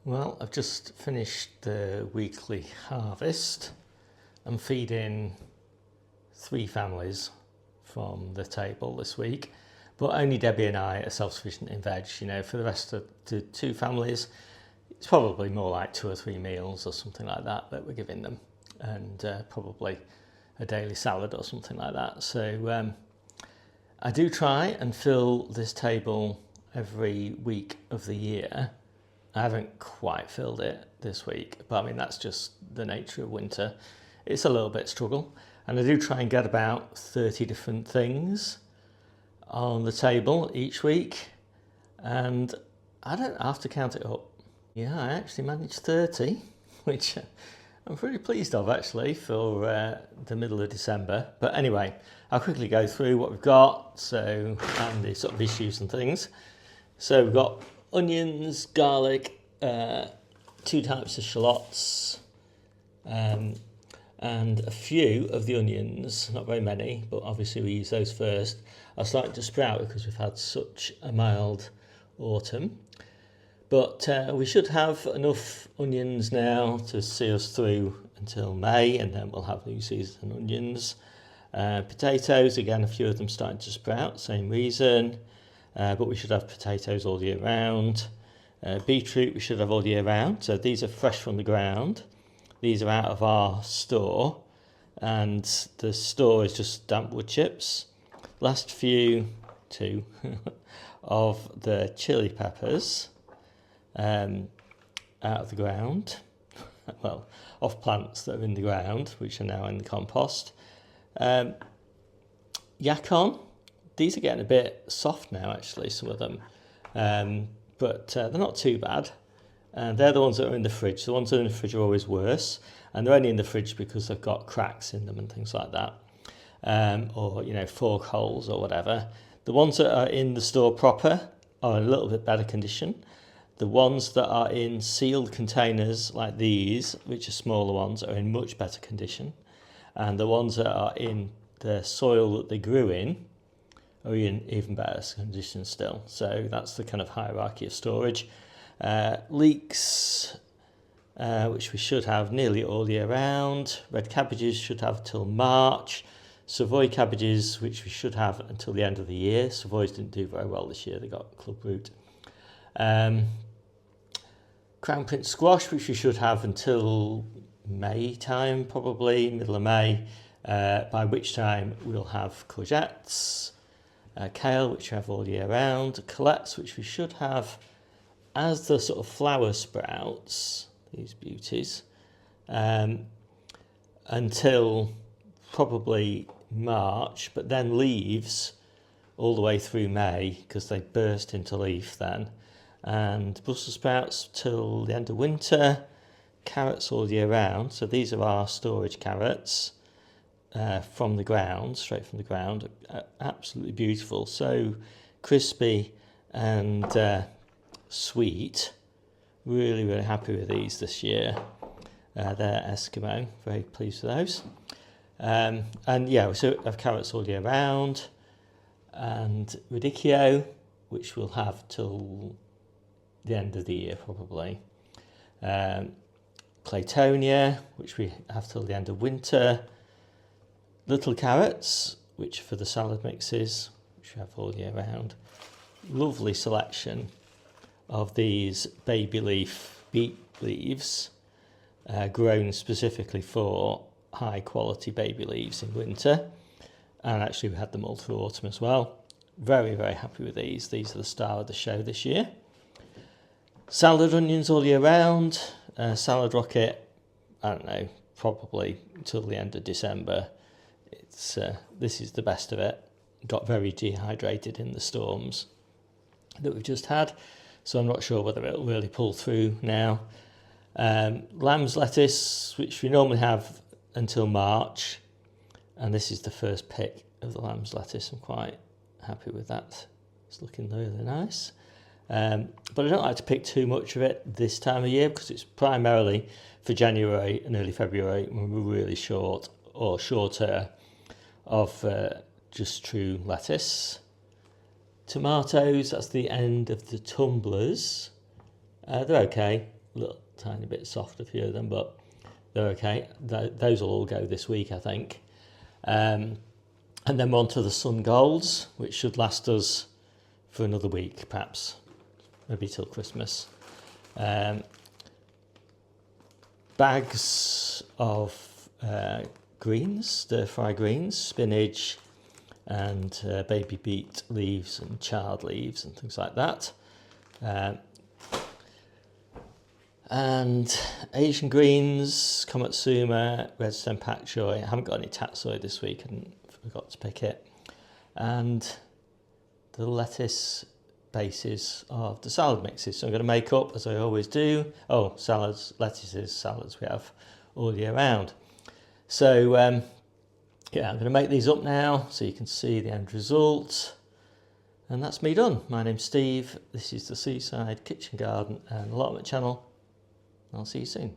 Well, I've just finished the weekly harvest. I'm feeding 3 families from the table this week, but only Debbie and I are self-sufficient in veg. For the rest of the 2 families, it's probably more like 2 or 3 meals or something like that we're giving them, and probably a daily salad or something like that. So I do try and fill this table every week of the year. I haven't quite filled it this week, but I mean, that's just the nature of winter. It's a little bit struggle, and I do try and get about 30 different things on the table each week, and I don't have to count it up. Yeah, I actually managed 30, which I'm pretty pleased of actually for the middle of December. But anyway, I'll quickly go through what we've got, and the sort of issues and things. So we've got onions, garlic, 2 types of shallots, and a few of the onions, not very many, but obviously we use those first, are starting to sprout because we've had such a mild autumn. But we should have enough onions now to see us through until May, and then we'll have new season onions. Potatoes, again, a few of them starting to sprout, same reason. But we should have potatoes all year round. Beetroot we should have all year round. So these are fresh from the ground. These are out of our store, and the store is just damp wood chips. Last few, 2, of the chili peppers out of the ground. Well, off plants that are in the ground, which are now in the compost. Yacon. These are getting a bit soft now, actually, some of them, but they're not too bad. And they're the ones that are in the fridge. The ones that are in the fridge are always worse, and they're only in the fridge because they've got cracks in them and things like that, or fork holes or whatever. The ones that are in the store proper are in a little bit better condition. The ones that are in sealed containers like these, which are smaller ones, are in much better condition, and the ones that are in the soil that they grew in are in even better condition still. So that's the kind of hierarchy of storage. Leeks, which we should have nearly all year round. Red cabbages should have till March. Savoy cabbages, which we should have until the end of the year. Savoys didn't do very well this year, they got club root. Crown Prince squash, which we should have until May time, probably middle of May, by which time we'll have courgettes. Kale, which we have all year round. Colettes, which we should have as the sort of flower sprouts, these beauties, until probably March, but then leaves all the way through May because they burst into leaf then. And Brussels sprouts till the end of winter. Carrots all year round. So these are our storage carrots. From the ground, straight from the ground, absolutely beautiful, so crispy and sweet. Really, really happy with these this year. They're Eskimo, very pleased with those. And yeah, so we have carrots all year round, and radicchio, which we'll have till the end of the year probably. Claytonia, which we have till the end of winter. Little carrots, which are for the salad mixes, which we have all year round. Lovely selection of these baby leaf beet leaves, grown specifically for high quality baby leaves in winter. And actually we had them all through autumn as well. Very, very happy with these. These are the star of the show this year. Salad onions all year round. Salad rocket, I don't know, probably until the end of December. This is the best of it. Got very dehydrated in the storms that we've just had, so I'm not sure whether it'll really pull through now. Lamb's lettuce, which we normally have until March, and this is the first pick of the lamb's lettuce. I'm quite happy with that. It's looking really nice. But I don't like to pick too much of it this time of year because it's primarily for January and early February when we're really short or shorter of just true lettuce. Tomatoes, that's the end of the tumblers. They're okay. a little tiny bit soft, a few of them, but they're okay. Those will all go this week, I think. And then we're on to the sun golds, which should last us for another week, perhaps, maybe till Christmas. Bags of greens, stir-fry greens, spinach and baby beet leaves and chard leaves and things like that. And Asian greens, komatsuma, red stem pak choi. I haven't got any tatsoi this week and forgot to pick it. And the lettuce bases of the salad mixes. So I'm going to make up, as I always do, salads, lettuces, salads we have all year round. So yeah, I'm going to make these up now so you can see the end result. And that's me done. My name's Steve. This is the Seaside Kitchen Garden and Allotment Channel. I'll see you soon.